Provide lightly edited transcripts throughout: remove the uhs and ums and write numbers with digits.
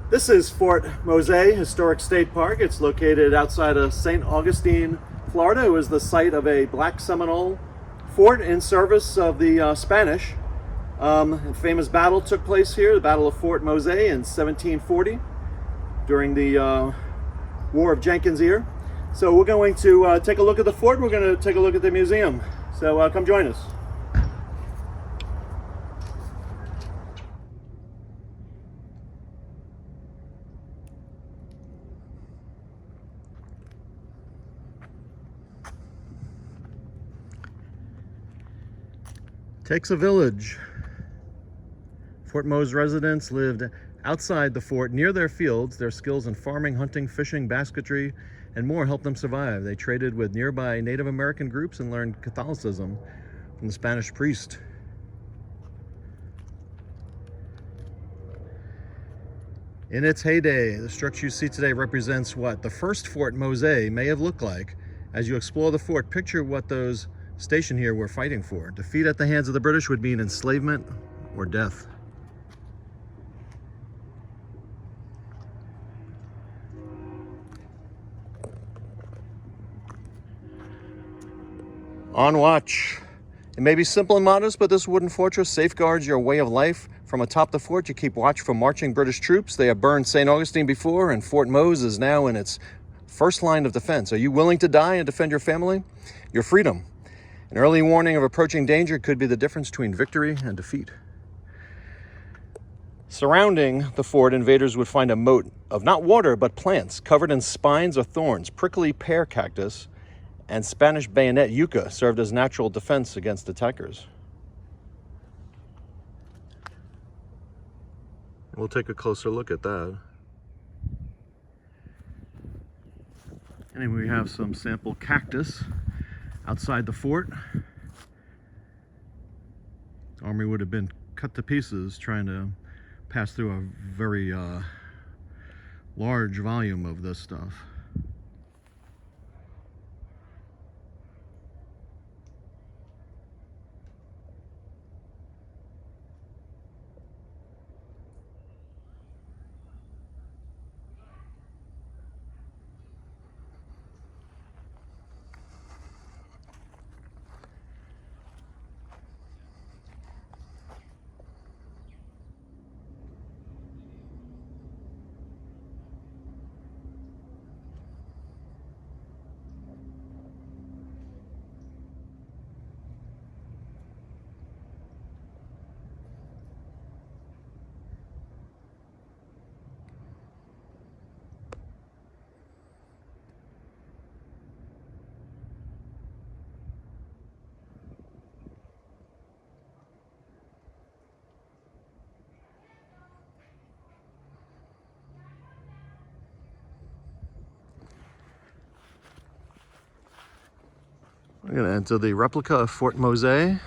This is Fort Mose Historic State Park. It's located outside of St. Augustine, Florida. It was the site of a black Seminole fort in service of the Spanish. A famous battle took place here, the Battle of Fort Mose in 1740 during the War of Jenkins' Ear. So we're going to take a look at the fort. We're going to take a look at the museum. So come join us. Takes a village. Fort Mose residents lived outside the fort near their fields. Their skills in farming, hunting, fishing, basketry, and more helped them survive. They traded with nearby Native American groups and learned Catholicism from the Spanish priest. In its heyday, the structure you see today represents what the first Fort Mose may have looked like. As you explore the fort, picture what those stationed here were fighting for. Defeat at the hands of the British would mean enslavement or death. On watch. It may be simple and modest, but this wooden fortress safeguards your way of life. From atop the fort, you keep watch from marching British troops. They have burned St. Augustine before, and Fort Mose is now in its first line of defense. Are you willing to die and defend your family? Your freedom. An early warning of approaching danger could be the difference between victory and defeat. Surrounding the fort, invaders would find a moat of not water, but plants covered in spines or thorns. Prickly pear cactus and Spanish bayonet yucca served as natural defense against attackers. We'll take a closer look at that. And we have some sample cactus outside the fort. The army would have been cut to pieces trying to pass through a very large volume of this stuff. We're going to enter the replica of Fort Mose.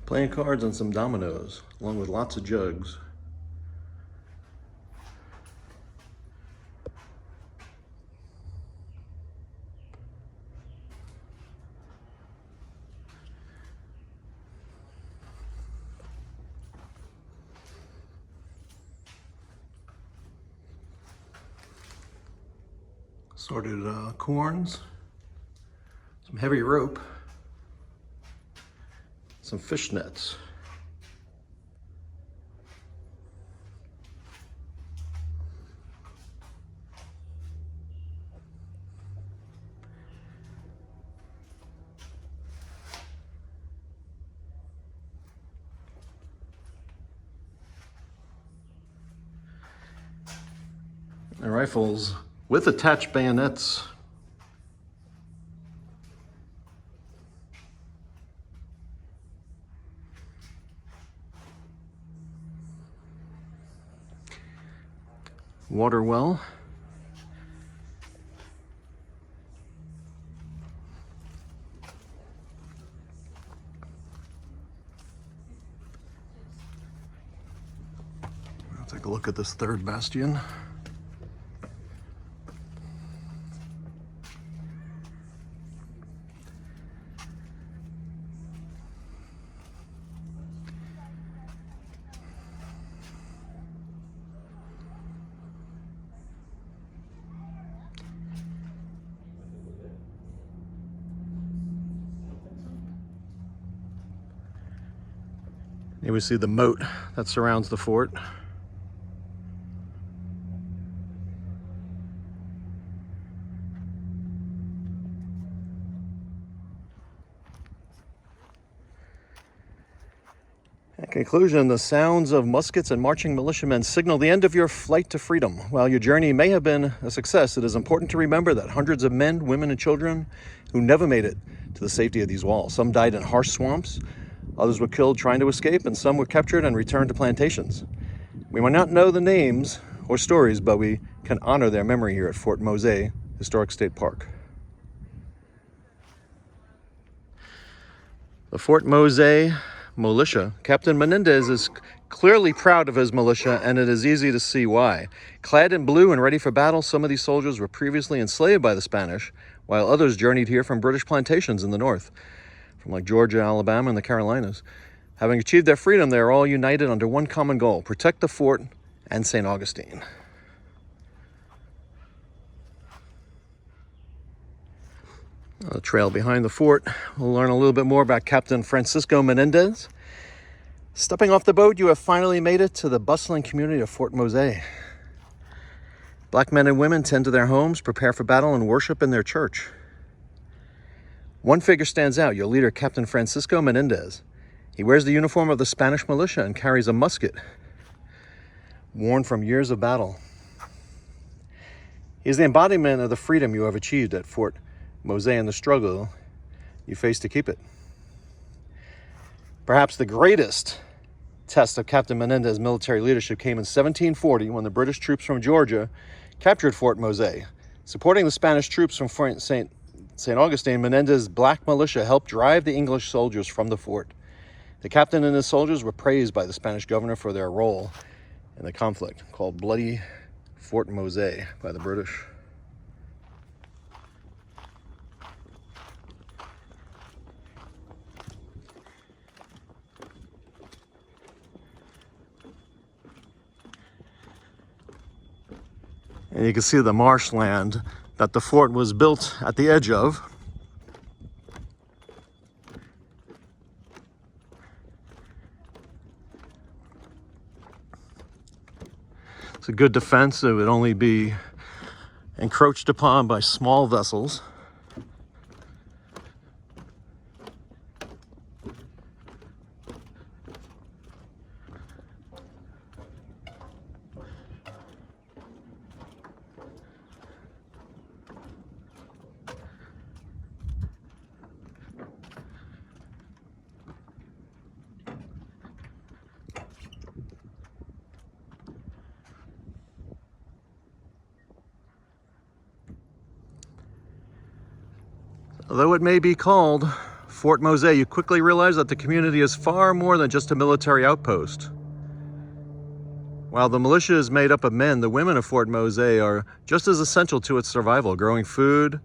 Playing cards and some dominoes, along with lots of jugs. Sorted corns, some heavy rope, some fish nets. And rifles with attached bayonets. Water well. I'll take a look at this third bastion. Here we see the moat that surrounds the fort. In conclusion, the sounds of muskets and marching militiamen signal the end of your flight to freedom. While your journey may have been a success, it is important to remember that hundreds of men, women, and children who never made it to the safety of these walls. Some died in harsh swamps, others were killed trying to escape, and some were captured and returned to plantations. We might not know the names or stories, but we can honor their memory here at Fort Mose Historic State Park. The Fort Mose militia. Captain Menendez is clearly proud of his militia, and it is easy to see why. Clad in blue and ready for battle, some of these soldiers were previously enslaved by the Spanish, while others journeyed here from British plantations in the north, from like Georgia, Alabama, and the Carolinas. Having achieved their freedom, they are all united under one common goal: protect the fort and St. Augustine. The trail behind the fort. We'll learn a little bit more about Captain Francisco Menendez. Stepping off the boat, you have finally made it to the bustling community of Fort Mose. Black men and women tend to their homes, prepare for battle, and worship in their church. One figure stands out, your leader, Captain Francisco Menendez. He wears the uniform of the Spanish militia and carries a musket, worn from years of battle. He is the embodiment of the freedom you have achieved at Fort Mose and the struggle you face to keep it. Perhaps the greatest test of Captain Menendez's military leadership came in 1740 when the British troops from Georgia captured Fort Mose. Supporting the Spanish troops from St. Augustine, Menendez's black militia helped drive the English soldiers from the fort. The captain and his soldiers were praised by the Spanish governor for their role in the conflict, called Bloody Fort Mose by the British. And you can see the marshland that the fort was built at the edge of. It's a good defense. It would only be encroached upon by small vessels. Although it may be called Fort Mose, you quickly realize that the community is far more than just a military outpost. While the militia is made up of men, the women of Fort Mose are just as essential to its survival. Growing food,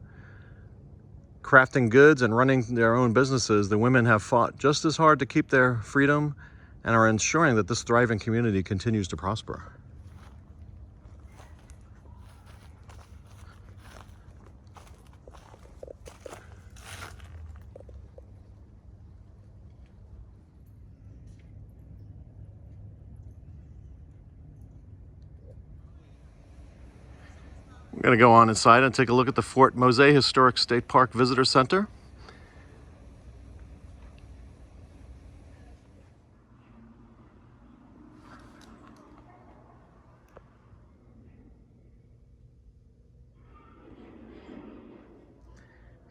crafting goods, and running their own businesses, the women have fought just as hard to keep their freedom and are ensuring that this thriving community continues to prosper. I'm going to go on inside and take a look at the Fort Mose Historic State Park Visitor Center.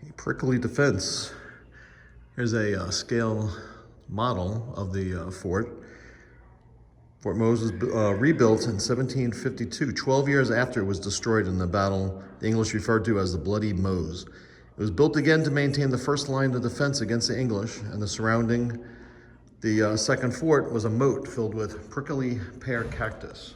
A prickly defense. Here's a scale model of the fort. Fort Mose was rebuilt in 1752, 12 years after it was destroyed in the battle the English referred to as the Bloody Mose. It was built again to maintain the first line of defense against the English, and the surrounding the second fort was a moat filled with prickly pear cactus.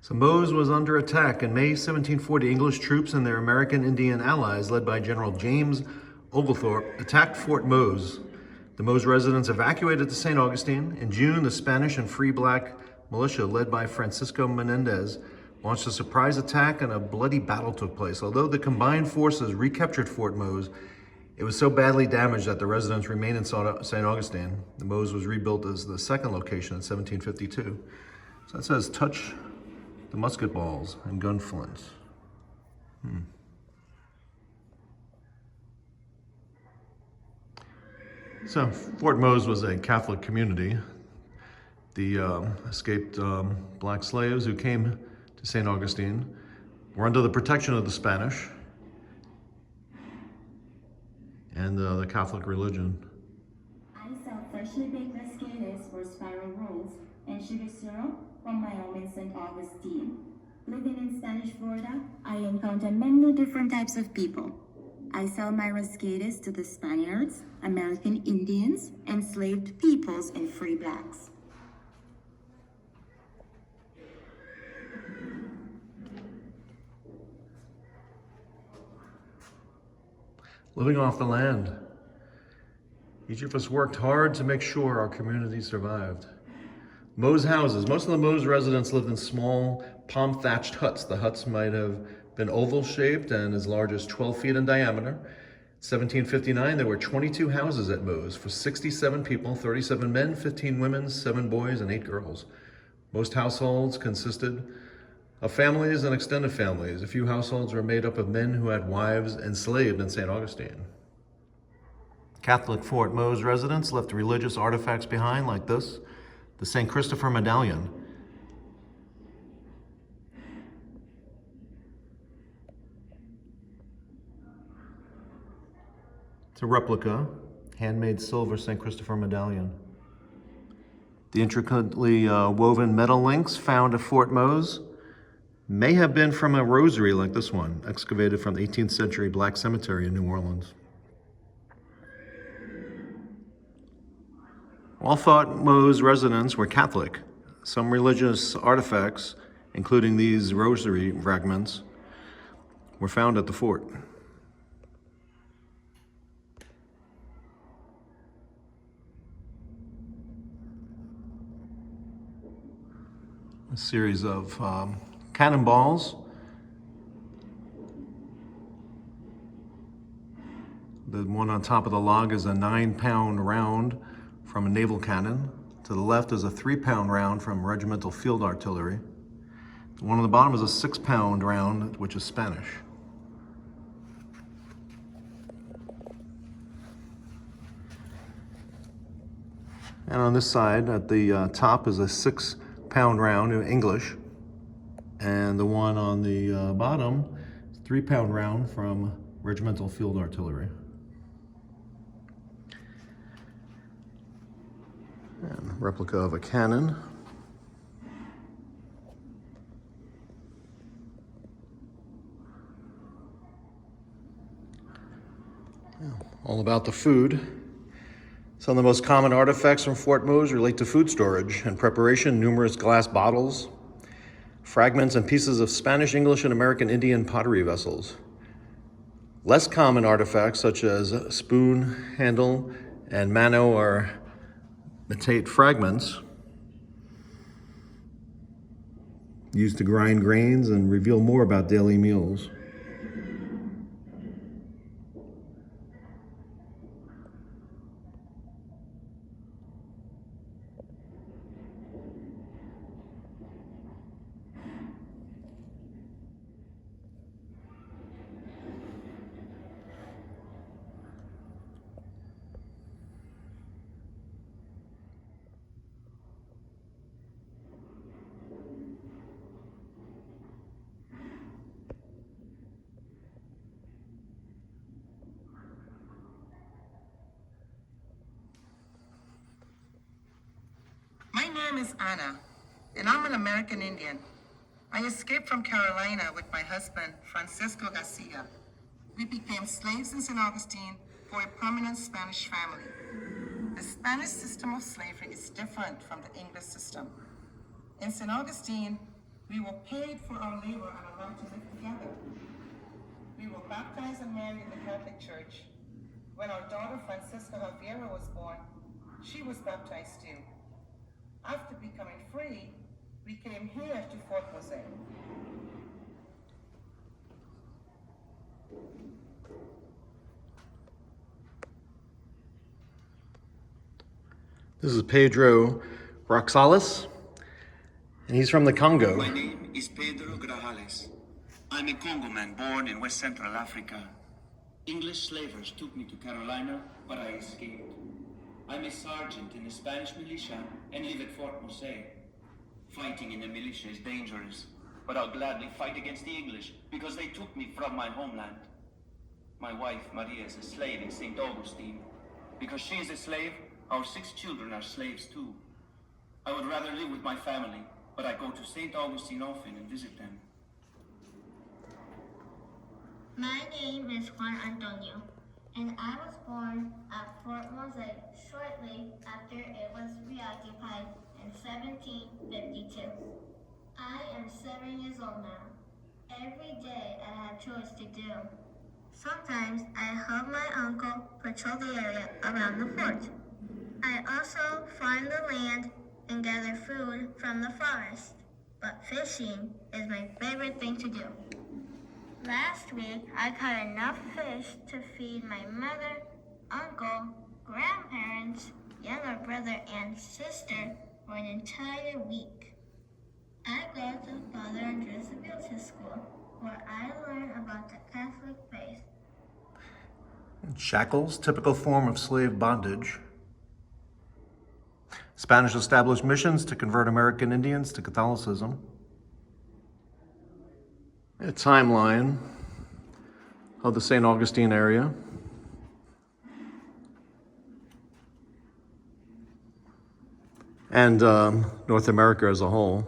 So Mose was under attack. In May 1740, English troops and their American Indian allies, led by General James Oglethorpe, attacked Fort Mose. The Mose residents evacuated to St. Augustine. In June, the Spanish and Free Black militia, led by Francisco Menendez, launched a surprise attack and a bloody battle took place. Although the combined forces recaptured Fort Mose, it was so badly damaged that the residents remained in St. Augustine. The Mose was rebuilt as the second location in 1752. So that says, touch the musket balls and gun flints. So Fort Mose was a Catholic community. The escaped black slaves who came to St. Augustine were under the protection of the Spanish and the Catholic religion. I sell freshly baked biscuits for spiral rolls and sugar syrup from my home in St. Augustine. Living in Spanish Florida, I encounter many different types of people. I sell my rascadas to the Spaniards, American Indians, enslaved peoples, and free blacks. Living off the land. Each of us worked hard to make sure our community survived. Mose houses. Most of the Mose residents lived in small, palm-thatched huts. The huts might have been oval-shaped and as large as 12 feet in diameter. In 1759, there were 22 houses at Mose for 67 people, 37 men, 15 women, 7 boys, and 8 girls. Most households consisted of families and extended families. A few households were made up of men who had wives enslaved in St. Augustine. Catholic Fort Mose residents left religious artifacts behind like this, the St. Christopher medallion. It's a replica, handmade silver St. Christopher medallion. The intricately woven metal links found at Fort Mose may have been from a rosary like this one, excavated from the 18th century Black Cemetery in New Orleans. All thought Mose residents were Catholic. Some religious artifacts, including these rosary fragments, were found at the fort. A series of cannonballs. The one on top of the log is a 9-pound round from a naval cannon. To the left is a 3-pound round from regimental field artillery. The one on the bottom is a 6-pound round, which is Spanish. And on this side, at the top, is a 6-pound round in English. And the one on the bottom is a 3-pound round from regimental field artillery. And a replica of a cannon. All about the food. Some of the most common artifacts from Fort Mose relate to food storage and preparation, numerous glass bottles, fragments and pieces of Spanish, English, and American Indian pottery vessels. Less common artifacts such as spoon handle and mano or metate fragments used to grind grains and reveal more about daily meals. My name is Anna, and I'm an American Indian. I escaped from Carolina with my husband, Francisco Garcia. We became slaves in St. Augustine for a prominent Spanish family. The Spanish system of slavery is different from the English system. In St. Augustine, we were paid for our labor and allowed to live together. We were baptized and married in the Catholic Church. When our daughter Francisca Javiera was born, she was baptized too. After becoming free, we came here to Fort Mose. This is Pedro Roxales, and he's from the Congo. My name is Pedro Grajales. I'm a Congoman born in West Central Africa. English slavers took me to Carolina, but I escaped. I'm a sergeant in the Spanish militia and live at Fort Mose. Fighting in the militia is dangerous, but I'll gladly fight against the English because they took me from my homeland. My wife, Maria, is a slave in St. Augustine. Because she is a slave, our 6 children are slaves too. I would rather live with my family, but I go to St. Augustine often and visit them. My name is Juan Antonio, and I was born at Fort Mose shortly after it was reoccupied in 1752. I am 7 years old now. Every day I have chores to do. Sometimes I help my uncle patrol the area around the fort. I also farm the land and gather food from the forest, but fishing is my favorite thing to do. Last week, I caught enough fish to feed my mother, uncle, grandparents, younger brother, and sister for an entire week. I go to Father Andres Abil's school, where I learn about the Catholic faith. Shackles, typical form of slave bondage. Spanish established missions to convert American Indians to Catholicism. A timeline of the St. Augustine area. And North America as a whole.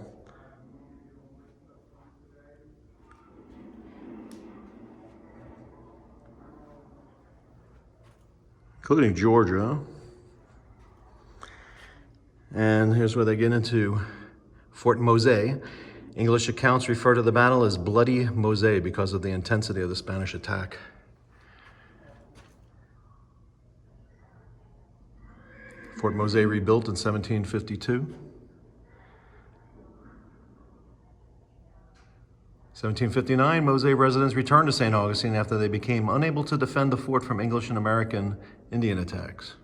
Including Georgia. And here's where they get into Fort Mose. English accounts refer to the battle as Bloody Mose because of the intensity of the Spanish attack. Fort Mose rebuilt in 1752. 1759, Mose residents returned to St. Augustine after they became unable to defend the fort from English and American Indian attacks.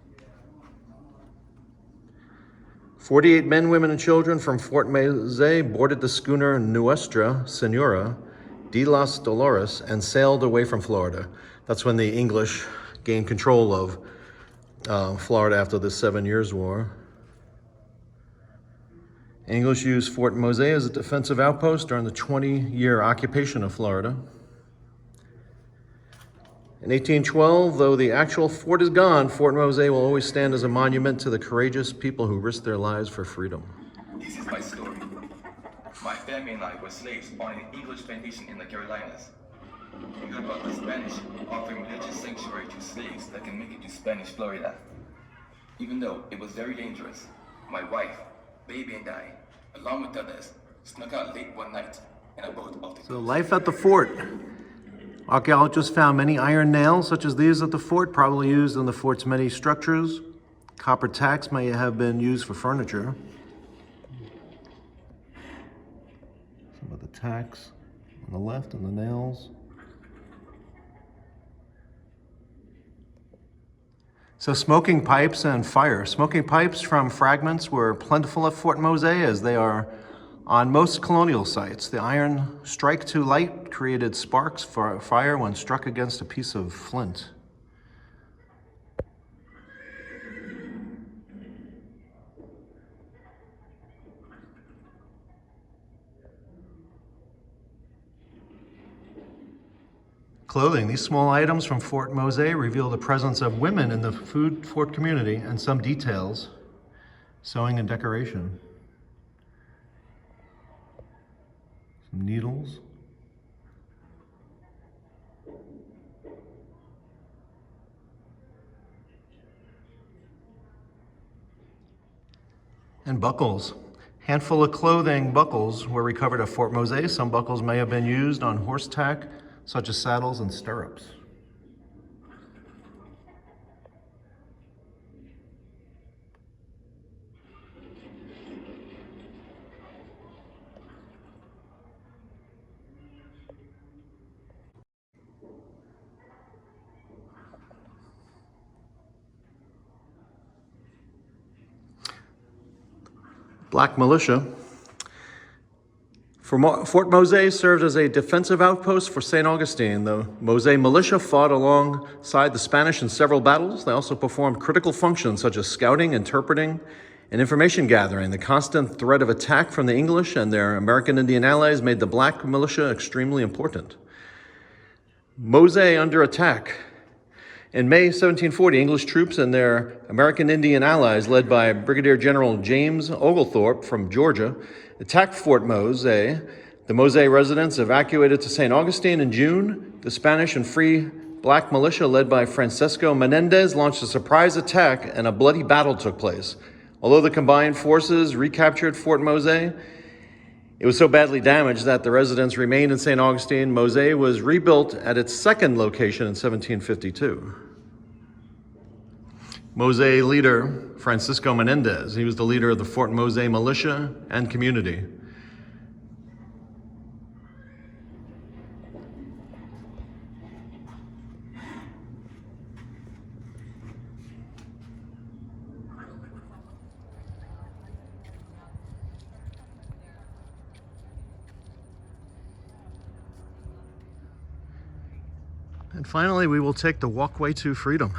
48 men, women, and children from Fort Mose boarded the schooner Nuestra Señora de las Dolores and sailed away from Florida. That's when the English gained control of Florida after the 7 Years' War. English used Fort Mose as a defensive outpost during the 20-year occupation of Florida. In 1812, though the actual fort is gone, Fort Mose will always stand as a monument to the courageous people who risked their lives for freedom. This is my story. My family and I were slaves on an English plantation in the Carolinas. You heard about the Spanish offering religious sanctuary to slaves that can make it to Spanish Florida. Even though it was very dangerous, my wife, baby, and I, along with others, snuck out late one night in a boat off the So coast. life at the fort. Archaeologists found many iron nails such as these at the fort, probably used in the fort's many structures. Copper tacks may have been used for furniture. Some of the tacks on the left and the nails. So smoking pipes and fire. Smoking pipes from fragments were plentiful at Fort Mose, as they are on most colonial sites. The iron strike to light created sparks for fire when struck against a piece of flint. Clothing. These small items from Fort Mose reveal the presence of women in the food fort community and some details, sewing and decoration. Some needles. And buckles. Handful of clothing buckles were recovered at Fort Mose. Some buckles may have been used on horse tack, such as saddles and stirrups. Black militia. Fort Mose served as a defensive outpost for St. Augustine. The Mose militia fought alongside the Spanish in several battles. They also performed critical functions such as scouting, interpreting, and information gathering. The constant threat of attack from the English and their American Indian allies made the black militia extremely important. Mose under attack. In May 1740, English troops and their American Indian allies, led by Brigadier General James Oglethorpe from Georgia, attacked Fort Mose. The Mose residents evacuated to St. Augustine in June. The Spanish and Free Black militia, led by Francisco Menendez, launched a surprise attack and a bloody battle took place. Although the combined forces recaptured Fort Mose, it was so badly damaged that the residents remained in St. Augustine. Mose was rebuilt at its second location in 1752. Mose leader, Francisco Menendez. He was the leader of the Fort Mose militia and community. And finally, we will take the walkway to freedom.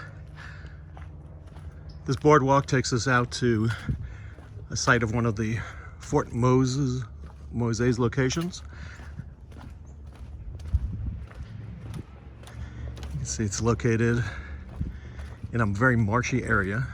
This boardwalk takes us out to a site of one of the Fort Mose's locations. You can see it's located in a very marshy area.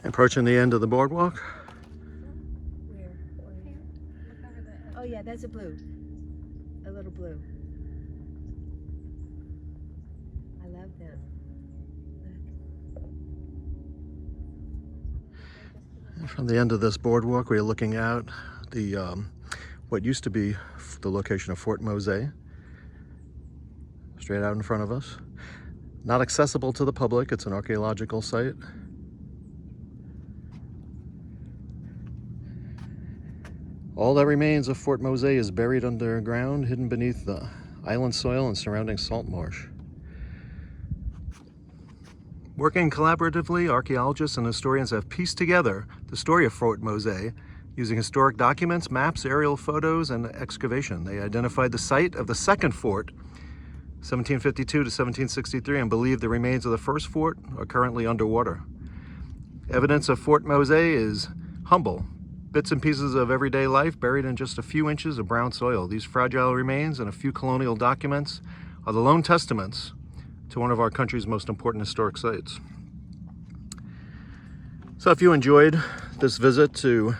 Approaching the end of the boardwalk. Where? Oh yeah, that's a blue. A little blue. I love them. And from the end of this boardwalk, we are looking out the what used to be the location of Fort Mose. Straight out in front of us. Not accessible to the public. It's an archaeological site. All that remains of Fort Mose is buried underground, hidden beneath the island soil and surrounding salt marsh. Working collaboratively, archaeologists and historians have pieced together the story of Fort Mose using historic documents, maps, aerial photos, and excavation. They identified the site of the second fort, 1752 to 1763, and believe the remains of the first fort are currently underwater. Evidence of Fort Mose is humble. Bits and pieces of everyday life buried in just a few inches of brown soil. These fragile remains and a few colonial documents are the lone testaments to one of our country's most important historic sites. So if you enjoyed this visit to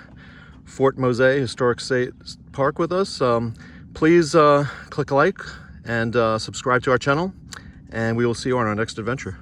Fort Mose Historic State Park with us, please click like and subscribe to our channel, and we will see you on our next adventure.